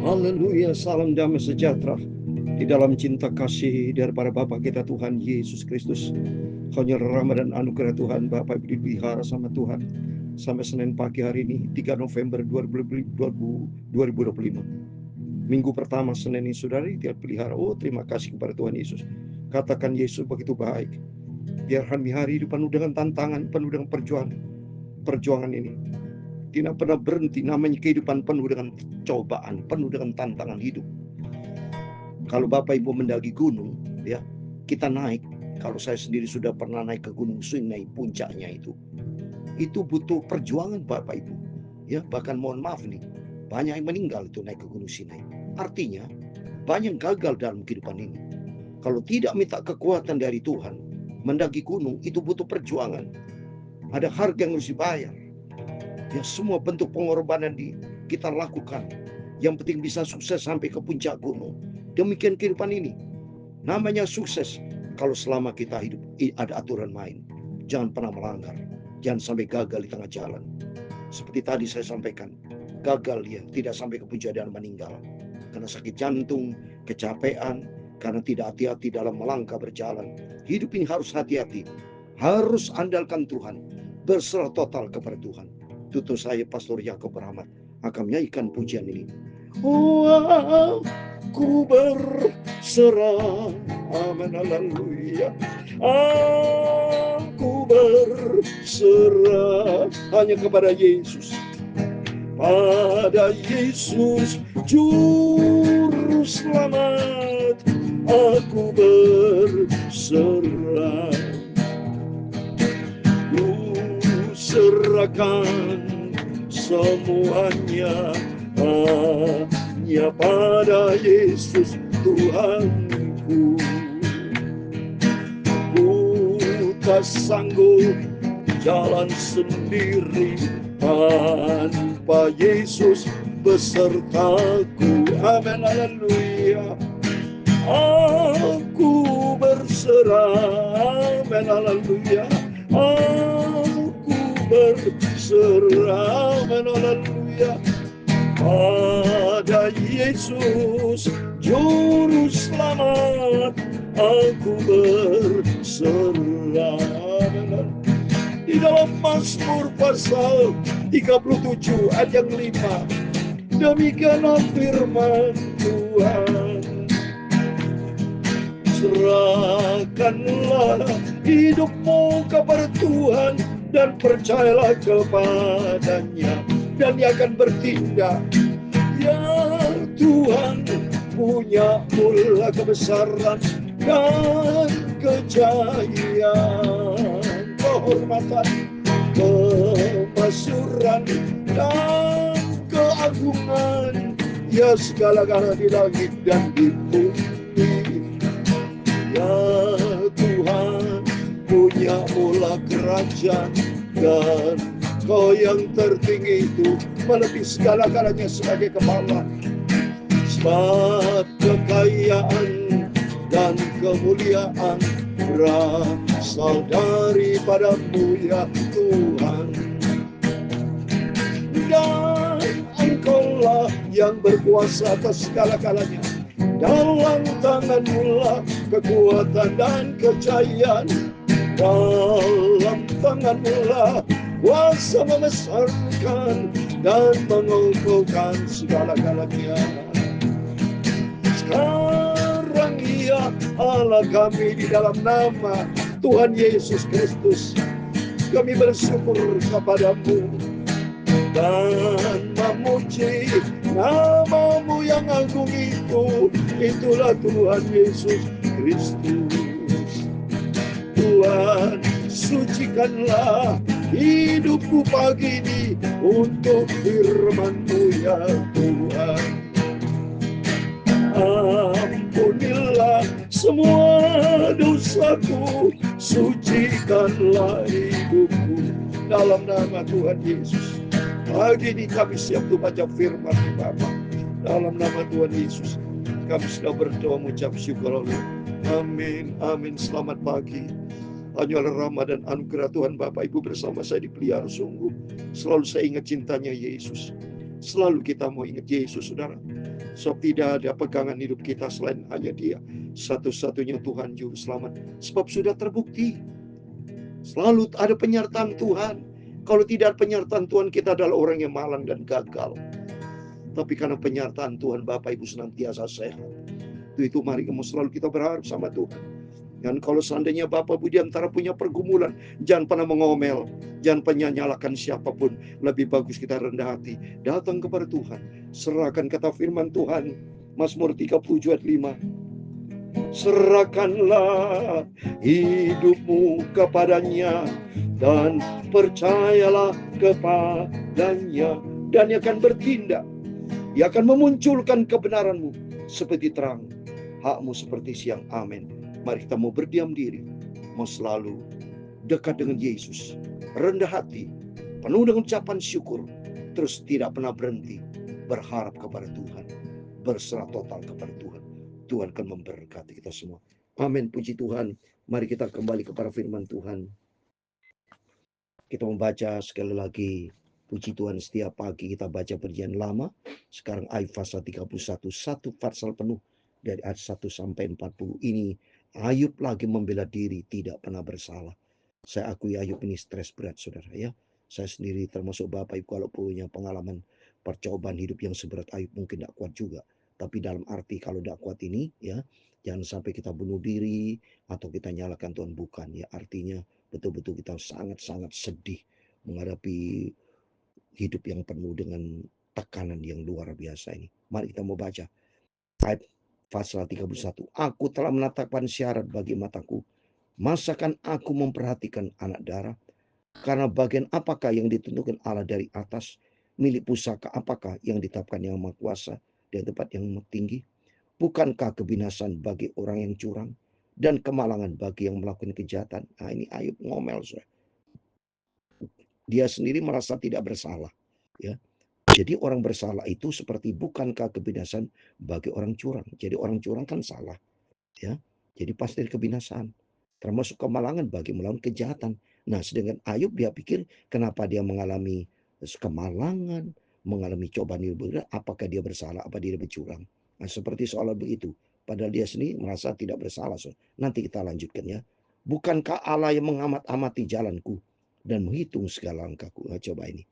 Haleluya, salam damai sejahtera di dalam cinta kasih daripada Bapa kita Tuhan Yesus Kristus. Hanya rahmat dan anugerah Tuhan Bapa Ibu dipelihara sama Tuhan sampai Senin pagi hari ini 3 November 2025. Minggu pertama Senin ini saudari dia pelihara. Oh, terima kasih kepada Tuhan Yesus. Katakan Yesus begitu baik. Biar hari-hari hidup penuh dengan tantangan, penuh dengan perjuangan ini tidak pernah berhenti. Namanya kehidupan penuh dengan cobaan, penuh dengan tantangan hidup. Kalau Bapak Ibu mendaki gunung, ya kita naik. Kalau saya sendiri sudah pernah naik ke Gunung Sinai, puncaknya itu butuh perjuangan Bapak Ibu. Ya, bahkan mohon maaf nih, banyak yang meninggal itu naik ke Gunung Sinai. Artinya banyak gagal dalam kehidupan ini. Kalau tidak minta kekuatan dari Tuhan, mendaki gunung itu butuh perjuangan. Ada harga yang harus dibayar. Ya, semua bentuk pengorbanan kita lakukan. Yang penting bisa sukses sampai ke puncak gunung. Demikian kehidupan ini. Namanya sukses kalau selama kita hidup ada aturan main. Jangan pernah melanggar. Jangan sampai gagal di tengah jalan. Seperti tadi saya sampaikan, gagal dia tidak sampai ke puncak dan meninggal. Karena sakit jantung, kecapean, karena tidak hati-hati dalam melangkah berjalan. Hidup ini harus hati-hati. Harus andalkan Tuhan. Berserah total kepada Tuhan. Tutur saya Pastor Yakob Rahmat akan menyanyikan pujian ini. Oh, aku berserah, amin, haleluya. Aku berserah hanya kepada Yesus. Pada Yesus Juru Selamat, aku berserah. Ku serahkan semuanya hanya pada Yesus Tuhanku. Ku tak sanggup jalan sendiri tanpa Yesus besertaku. Amin, haleluya. Aku berserah, amin, haleluya. Aku berserah, amin, haleluya. Pada Yesus Juru Selamat, aku berserah. Di dalam Mazmur pasal 37 ayat yang 5, demikianlah firman Tuhan. Serahkanlah hidupmu kepada Tuhan dan percayalah kepadanya, dan Dia akan bertindak. Ya Tuhan, punya mula kebesaran dan kejayaan, kehormatan, kemasyuran dan keagungan, ya segala-galanya di langit dan di bumi. Ya Tuhan, punya mula kerajaan, dan Kau yang tertinggi itu melebihi segala-galanya sebagai kepala. Sebab kekayaan dan kemuliaan berasal daripadamu ya Tuhan. Dan Engkaulah yang berkuasa atas segala-galanya. Dalam tanganmu lah kekuatan dan kejayaan. Dalam tanganmu lah kuasa membesarkan dan mengukuhkan segala-galanya. Sekarang ya Allah kami, di dalam nama Tuhan Yesus Kristus, kami bersyukur kepadamu dan memuji nama-Mu yang agung itu. Itulah Tuhan Yesus Kristus. Tuhan, sucikanlah hidupku pagi ini untuk firman-Mu ya Tuhan. Ampunilah semua dosaku, sucikanlah hidupku dalam nama Tuhan Yesus. Pagi ini kami siap untuk baca firman Bapa. Dalam nama Tuhan Yesus kami sudah berdoa mengucap syukur. Amin, amin. Selamat pagi. Hanyalah rahmat dan anugerah Tuhan Bapak Ibu bersama saya dipelihara sungguh. Selalu saya ingat cintanya Yesus. Selalu kita mau ingat Yesus, saudara. Sebab tidak ada pegangan hidup kita selain hanya Dia. Satu-satunya Tuhan Juru Selamat. Sebab sudah terbukti. Selalu ada penyertaan Tuhan. Kalau tidak ada penyertaan Tuhan, kita adalah orang yang malang dan gagal. Tapi karena penyertaan Tuhan, Bapak Ibu senantiasa sehat. Itu mari selalu kita berharap sama Tuhan. Dan kalau seandainya Bapak Ibu di antara punya pergumulan, jangan pernah mengomel, jangan pernah nyalakan siapapun. Lebih bagus kita rendah hati, datang kepada Tuhan, serahkan kata firman Tuhan, Mazmur 37 ayat 5. Serahkanlah hidupmu kepadanya dan percayalah kepadanya, dan Dia akan bertindak. Dia akan memunculkan kebenaranmu seperti terang, hakmu seperti siang. Amin. Mari kita mau berdiam diri, mau selalu dekat dengan Yesus, rendah hati, penuh dengan ucapan syukur, terus tidak pernah berhenti berharap kepada Tuhan, berserah total kepada Tuhan. Tuhan akan memberkati kita semua. Amin, puji Tuhan. Mari kita kembali kepada firman Tuhan. Kita membaca sekali lagi, puji Tuhan, setiap pagi kita baca perjanjian lama. Sekarang ayat pasal 31, satu pasal penuh dari ayat 1 sampai 40 ini. Ayub lagi membela diri, tidak pernah bersalah. Saya akui Ayub ini stres berat, saudara ya. Saya sendiri termasuk Bapak Ibu kalau punya pengalaman percobaan hidup yang seberat Ayub mungkin tidak kuat juga. Tapi dalam arti kalau tidak kuat ini ya, jangan sampai kita bunuh diri atau kita nyalakan Tuhan, bukan ya. Artinya betul-betul kita sangat-sangat sedih menghadapi hidup yang penuh dengan tekanan yang luar biasa ini. Mari kita mau baca ayat pasal 31. Aku telah menetapkan syarat bagi mataku. Masakan aku memperhatikan anak darah? Karena bagian apakah yang ditentukan Allah dari atas? Milik pusaka apakah yang ditetapkan Yang Maha Kuasa dari tempat yang tinggi? Bukankah kebinasan bagi orang yang curang dan kemalangan bagi yang melakukan kejahatan? Nah, ini Ayub ngomel, saudara. Dia sendiri merasa tidak bersalah, ya. Jadi orang bersalah itu seperti bukankah kebinasan bagi orang curang. Jadi orang curang kan salah, ya. Jadi pasti kebinasaan. Termasuk kemalangan bagi melawan kejahatan. Nah, sedangkan Ayub dia pikir kenapa dia mengalami kemalangan, mengalami cobaan hidup, apakah dia bersalah, apa dia bercurang. Nah, seperti soal begitu. Padahal dia sendiri merasa tidak bersalah. So, nanti kita lanjutkan ya. Bukankah Allah yang mengamat-amati jalanku dan menghitung segala langkahku? Nah, coba ini.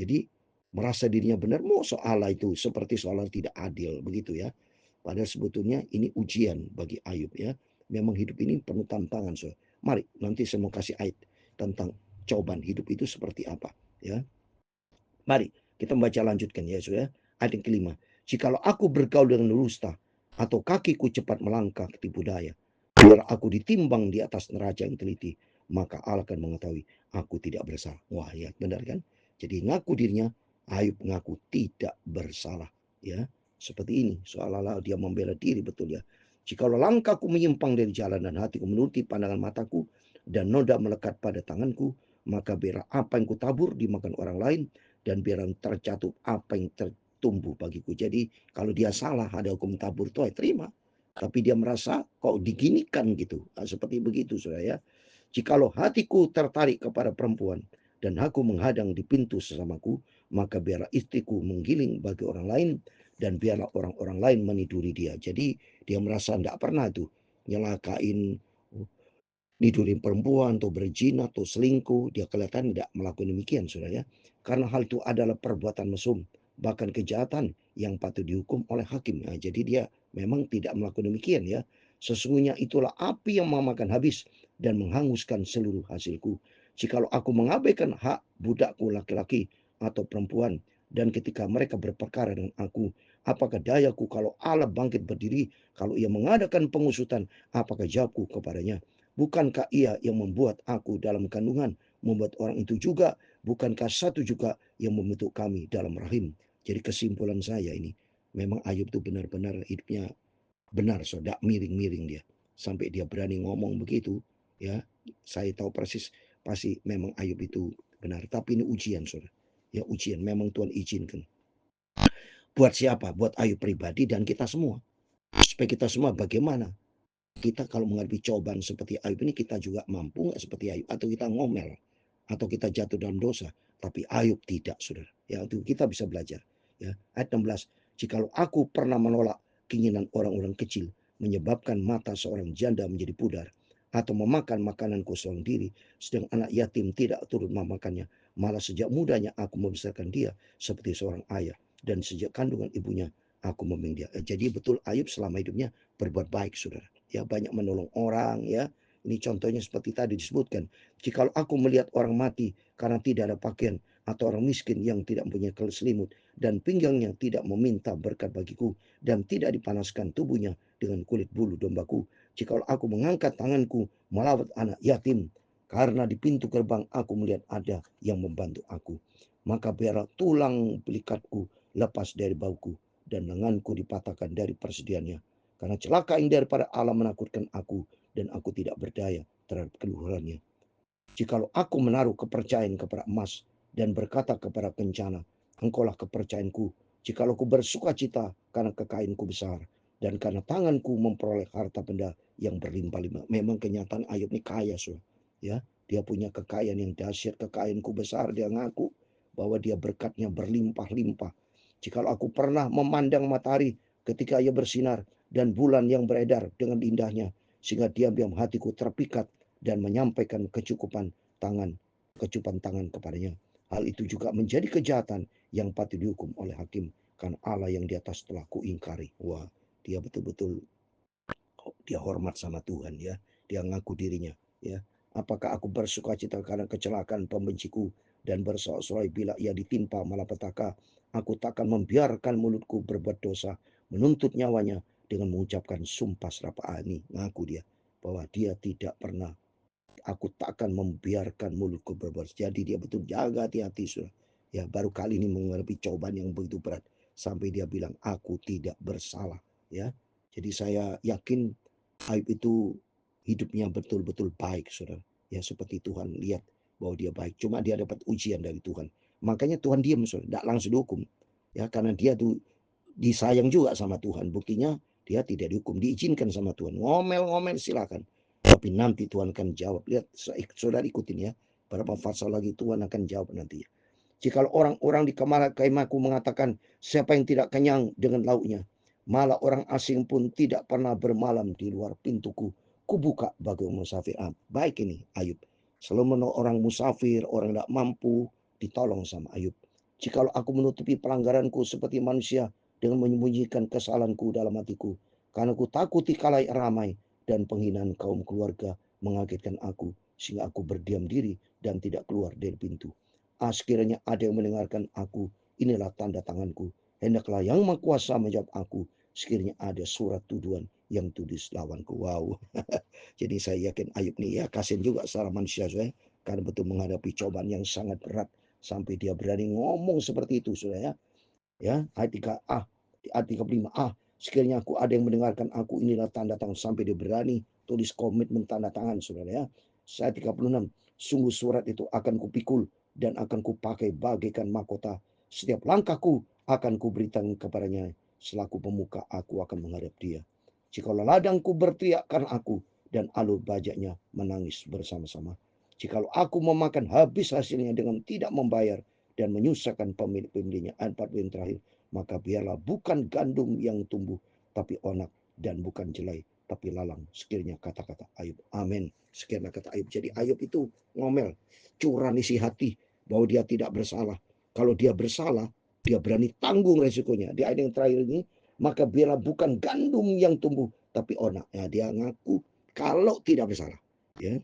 Jadi merasa dirinya benar, mau soal itu seperti soal tidak adil begitu ya. Padahal sebetulnya ini ujian bagi Ayub ya. Memang hidup ini penuh tantangan. So, mari nanti saya mau kasih ayat tentang cobaan hidup itu seperti apa ya. Mari kita membaca lanjutkan ya saudara. Ayat yang kelima. Jikalau aku bergaul dengan dusta atau kakiku cepat melangkah tipu daya, biar aku ditimbang di atas neraca yang teliti, maka Allah akan mengetahui aku tidak bersalah. Wah ya benar kan? Jadi ngaku dirinya, Ayub ngaku tidak bersalah ya. Seperti ini seolah-olah dia membela diri, betul ya. Jikalau langkahku menyimpang dari jalan dan hatiku menuruti pandangan mataku dan noda melekat pada tanganku, maka biar apa yang kutabur dimakan orang lain dan biar terjatuh apa yang tertumbuh bagiku. Jadi kalau dia salah ada hukum tabur tuh terima. Tapi dia merasa kok diginikan gitu. Nah, seperti begitu saudara ya. Jikalau hatiku tertarik kepada perempuan dan aku menghadang di pintu sesamaku, maka biarlah istriku menggiling bagi orang lain dan biarlah orang-orang lain meniduri dia. Jadi dia merasa tidak pernah tuh nyelakain, nidurin perempuan atau berzina atau selingkuh. Dia kelihatan tidak melakukan demikian saudara ya. Karena hal itu adalah perbuatan mesum, bahkan kejahatan yang patut dihukum oleh hakim. Nah, jadi dia memang tidak melakukan demikian ya. Sesungguhnya itulah api yang memakan habis dan menghanguskan seluruh hasilku. Jikalau aku mengabaikan hak budakku laki-laki atau perempuan, dan ketika mereka berperkara dengan aku, apakah dayaku kalau Allah bangkit berdiri? Kalau ia mengadakan pengusutan, apakah jawabku kepadanya? Bukankah ia yang membuat aku dalam kandungan, membuat orang itu juga? Bukankah satu juga yang membentuk kami dalam rahim? Jadi kesimpulan saya ini, memang Ayub itu benar-benar hidupnya benar, saudara, miring-miring dia. Sampai dia berani ngomong begitu, ya. Saya tahu persis pasti memang Ayub itu benar. Tapi ini ujian, saudara. Ya ujian, memang Tuhan izinkan. Buat siapa? Buat Ayub pribadi dan kita semua. Supaya kita semua bagaimana? Kita kalau menghadapi cobaan seperti Ayub ini, kita juga mampu nggak seperti Ayub, atau kita ngomel, atau kita jatuh dalam dosa. Tapi Ayub tidak, saudara. Ya, itu kita bisa belajar. Ya, ayat 16. Jikalau aku pernah menolak keinginan orang-orang kecil, menyebabkan mata seorang janda menjadi pudar, atau memakan makananku seorang diri, sedang anak yatim tidak turut memakannya, malah sejak mudanya aku membesarkan dia seperti seorang ayah, dan sejak kandungan ibunya aku membimbing dia. Jadi betul Ayub selama hidupnya berbuat baik, saudara. Ya, banyak menolong orang, ya. Ini contohnya seperti tadi disebutkan. Jikalau aku melihat orang mati karena tidak ada pakaian, atau orang miskin yang tidak mempunyai selimut, dan pinggangnya tidak meminta berkat bagiku, dan tidak dipanaskan tubuhnya dengan kulit bulu dombaku, jikalau aku mengangkat tanganku melawat anak yatim, karena di pintu gerbang aku melihat ada yang membantu aku, maka biarlah tulang belikatku lepas dari bauku, dan lenganku dipatahkan dari persediaannya. Karena celaka yang daripada Allah menakutkan aku, dan aku tidak berdaya terhadap keluhurannya. Jikalau aku menaruh kepercayaan kepada emas, dan berkata kepada kencana, engkaulah kepercayaanku. Jikalau ku bersuka cita karena kekayaanku besar, dan karena tanganku memperoleh harta benda yang berlimpah-limpah. Memang kenyataan Ayub ini kaya, so. Ya, dia punya kekayaan yang dahsyat, kekayaanku besar. Dia ngaku bahwa dia berkatnya berlimpah-limpah. Jikalau aku pernah memandang matahari ketika ia bersinar, dan bulan yang beredar dengan indahnya, sehingga diam-diam hatiku terpikat dan menyampaikan kecukupan tangan kepadanya. Hal itu juga menjadi kejahatan yang patut dihukum oleh hakim, karena Allah yang di atas telah kuingkari. Wah, dia betul-betul dia hormat sama Tuhan, ya. Dia ngaku dirinya, ya. Apakah aku bersuka cita karena kecelakaan pembenciku, dan bersorak-sorai bila ia ditimpa malapetaka? Aku takkan membiarkan mulutku berbuat dosa, menuntut nyawanya dengan mengucapkan sumpah serapah. Ini ngaku dia bahwa dia tidak pernah. Aku takkan membiarkan mulutku berbuat. Jadi dia betul jaga hati-hati, sudah. Ya, baru kali ini menghadapi cobaan yang begitu berat, sampai dia bilang aku tidak bersalah, ya. Jadi saya yakin Ayub itu hidupnya betul-betul baik, saudara. Ya, seperti Tuhan lihat bahwa dia baik. Cuma dia dapat ujian dari Tuhan. Makanya Tuhan diam, saudara. Tidak langsung dihukum. Ya, karena dia tuh disayang juga sama Tuhan. Buktinya dia tidak dihukum, diizinkan sama Tuhan. Ngomel-ngomel silakan. Tapi nanti Tuhan akan jawab. Lihat, saudara ikutin ya. Berapa pasal lagi Tuhan akan jawab nanti. Jikalau orang-orang di kemahku mengatakan, siapa yang tidak kenyang dengan lauknya, malah orang asing pun tidak pernah bermalam di luar pintuku, kubuka bagi musafir. Baik ini Ayub. Selalu menolong orang musafir, orang tidak mampu, ditolong sama Ayub. Jikalau aku menutupi pelanggaranku seperti manusia, dengan menyembunyikan kesalahanku dalam hatiku, karena aku takuti kalai ramai, dan penghinaan kaum keluarga mengagetkan aku, sehingga aku berdiam diri dan tidak keluar dari pintu. Sekiranya ada yang mendengarkan aku, inilah tanda tanganku. Hendaklah yang Maha Kuasa menjawab aku, sekiranya ada surat tuduhan yang tulis lawanku. Wow. Jadi saya yakin Ayub ini ya kasihan juga secara manusia, saya, karena betul menghadapi cobaan yang sangat berat sampai dia berani ngomong seperti itu, saudara, ya. Ya, ayat 3a, ayat 35. Sekiranya aku ada yang mendengarkan aku, inilah tanda tangan, sampai dia berani tulis komitmen tanda tangan, saudara, ya. Ayat 36. Sungguh surat itu akan kupikul dan akan kupakai bagaikan mahkota. Setiap langkahku akan kuberikan kepadanya. Selaku pemuka aku akan menghadap dia. Jikalau ladangku berteriak karena aku, dan alur bajaknya menangis bersama-sama. Jikalau aku memakan habis hasilnya dengan tidak membayar, dan menyusahkan pemilik-pemiliknya. Ayat 40 yang terakhir. Maka biarlah bukan gandum yang tumbuh, tapi onak, dan bukan jelai, tapi lalang. Sekiranya kata-kata Ayub. Amin. Sekiranya kata Ayub. Jadi Ayub itu ngomel, curang isi hati bahwa dia tidak bersalah. Kalau dia bersalah, dia berani tanggung resikonya. Di ayat yang terakhir ini, maka biarlah bukan gandum yang tumbuh, tapi onak. Ya, dia ngaku kalau tidak bersalah. Ya.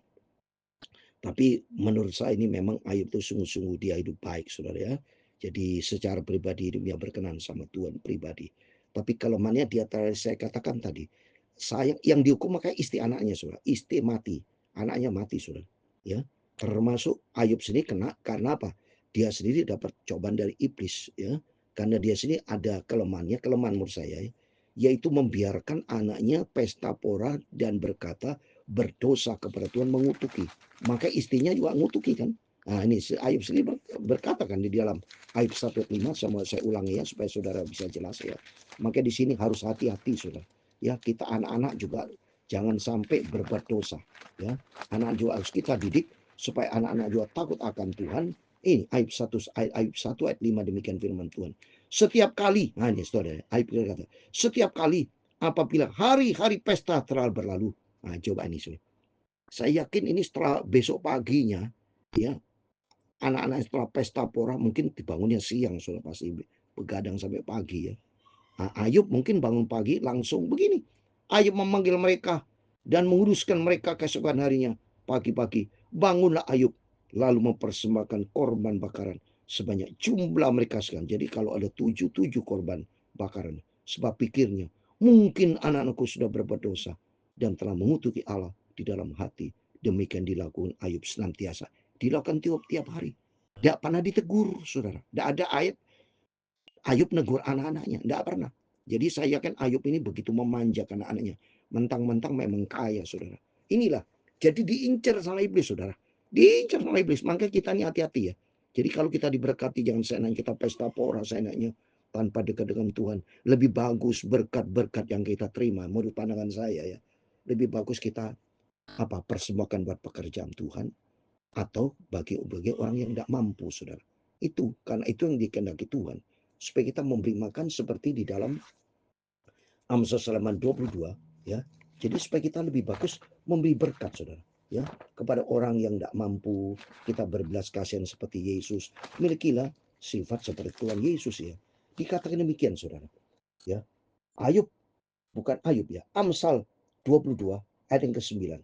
Tapi menurut saya ini memang Ayub itu sungguh-sungguh dia hidup baik, saudara, ya. Jadi secara pribadi hidupnya berkenan sama Tuhan pribadi. Tapi kelemahannya dia saya katakan tadi, sayang yang dihukum makanya istri anaknya, saudara. Istri mati, anaknya mati, saudara. Ya, termasuk Ayub sendiri kena karena apa? Dia sendiri dapat cobaan dari iblis, ya. Karena dia sendiri ada kelemahannya, kelemahan menurut saya, ya, yaitu membiarkan anaknya pesta pora dan berkata berdosa kepada Tuhan, mengutuki. Maka istrinya juga ngutuki kan. Nah ini Ayub sendiri berkata kan di dalam Ayub 1:5, sama saya ulangi ya supaya saudara bisa jelas ya. Maka di sini harus hati-hati, saudara. Ya, kita anak-anak juga jangan sampai berbuat dosa. Ya, anak juga harus kita didik supaya anak-anak juga takut akan Tuhan. Ini Ayub 1 ayat 5 demikian firman Tuhan. Setiap kali, nah ini saudara, Ayub berkata, setiap kali apabila hari-hari pesta telah berlalu. Nah, coba ini saudara. Saya yakin ini setelah besok paginya, ya, anak-anak setelah pesta pora mungkin dibangunnya siang, saudara, pasti begadang sampai pagi ya. Nah, Ayub mungkin bangun pagi langsung begini. Ayub memanggil mereka dan menguruskan mereka keesokan harinya. Pagi-pagi bangunlah Ayub lalu mempersembahkan korban bakaran sebanyak jumlah mereka sekalian. Jadi kalau ada 7 korban bakaran, sebab pikirnya mungkin anak-anakku sudah berbuat dosa dan telah mengutuki Allah di dalam hati. Demikian dilakukan Ayub senantiasa. Dilakukan tiap hari. Tidak pernah ditegur, saudara. Tidak ada ayat Ayub negur anak-anaknya. Tidak pernah. Jadi saya yakin Ayub ini begitu memanjakan anak-anaknya. Mentang-mentang memang kaya, saudara. Inilah. Jadi diincar sama iblis, saudara. Diincar sama iblis. Makanya kita ini hati-hati ya. Jadi kalau kita diberkati, jangan seenaknya kita pesta pora, seenaknya tanpa dekat dengan Tuhan. Lebih bagus berkat-berkat yang kita terima. Menurut pandangan saya ya. Lebih bagus kita persembahkan buat pekerjaan Tuhan. Atau bagi orang yang tidak mampu, saudara. Itu, karena itu yang dikehendaki Tuhan. Supaya kita memberi makan seperti di dalam Amsal halaman 22 ya. Jadi supaya kita lebih bagus memberi berkat, saudara, ya, kepada orang yang tidak mampu. Kita berbelas kasihan seperti Yesus. Milikilah sifat seperti Tuhan Yesus ya. Dikatakan demikian, saudara. Ya. Ayub, bukan Ayub ya. Amsal 22 ayat yang ke-9.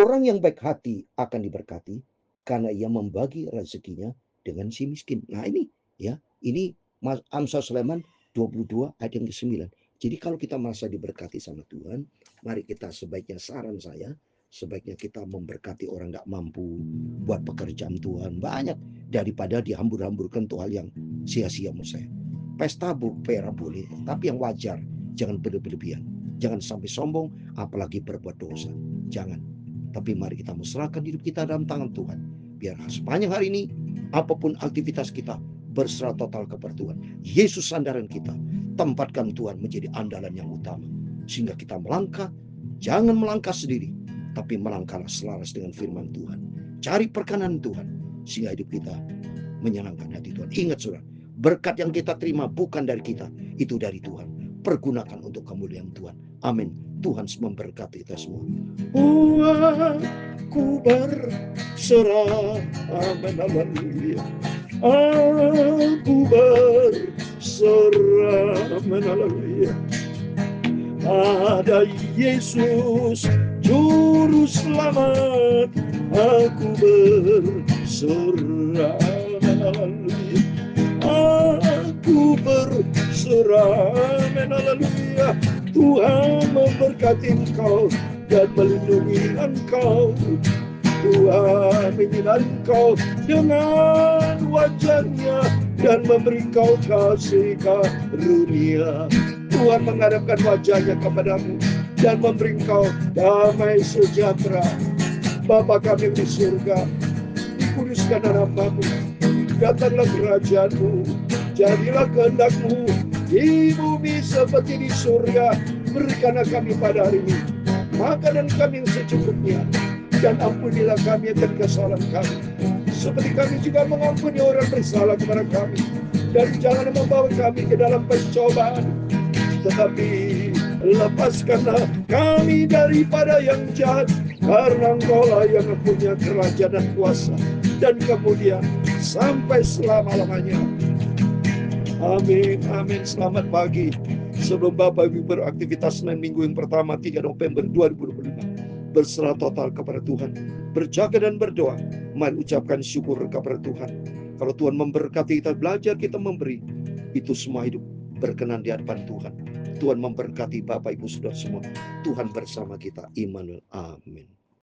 Orang yang baik hati akan diberkati karena ia membagi rezekinya dengan si miskin. Nah ini ya, ini Amsal Sulaiman 22 ayat yang ke-9. Jadi kalau kita merasa diberkati sama Tuhan, mari kita sebaiknya, saran saya, sebaiknya kita memberkati orang tidak mampu buat pekerjaan Tuhan banyak daripada dihambur-hamburkan tuh hal yang sia-sia menurut saya. Pesta pera boleh, tapi yang wajar, jangan berlebihan. Jangan sampai sombong, apalagi berbuat dosa. Jangan. Tapi mari kita mesrakan hidup kita dalam tangan Tuhan. Biar sepanjang hari ini, apapun aktivitas kita, berserah total kepada Tuhan. Yesus sandaran kita. Tempatkan Tuhan menjadi andalan yang utama. Sehingga kita melangkah, jangan melangkah sendiri, tapi melangkahlah selaras dengan firman Tuhan. Cari perkenan Tuhan, sehingga hidup kita menyenangkan hati Tuhan. Ingat saudara, berkat yang kita terima bukan dari kita, itu dari Tuhan. Pergunakan untuk kemuliaan Tuhan. Amin. Tuhan memberkati kita semua. Aku berserah. Amin. Haleluya. Aku berserah. Amin. Haleluya. Ada Yesus Juru Selamat. Aku berserah. Amin. Haleluya. Aku berserah. Amin. Haleluya. Tuhan memberkati engkau dan melindungi engkau. Tuhan menyinari engkau dengan wajahnya dan memberi engkau kasih karunia. Tuhan menghadapkan wajahnya kepadamu dan memberi engkau damai sejahtera. Bapa kami di surga, dikuduskan namamu, datanglah kerajaanmu, jadilah kehendakmu di bumi seperti di surga. Berikanlah kami pada hari ini makanan kami yang secukupnya, dan ampunilah kami akan kesalahan kami, seperti kami juga mengampuni orang bersalah kepada kami. Dan jangan membawa kami ke dalam pencobaan, tetapi lepaskanlah kami daripada yang jahat, karena Engkaulah yang mempunyai kerajaan dan kuasa dan kemudian sampai selama-lamanya. Amin, amin. Selamat pagi. Sebelum Bapak Ibu beraktivitas Senin Minggu yang pertama 3 November 2025, berserah total kepada Tuhan, berjaga dan berdoa. Mari ucapkan syukur kepada Tuhan. Kalau Tuhan memberkati kita, belajar kita memberi, itu semua hidup berkenan di hadapan Tuhan. Tuhan memberkati Bapak Ibu Saudara semua. Tuhan bersama kita. Immanuel. Amin.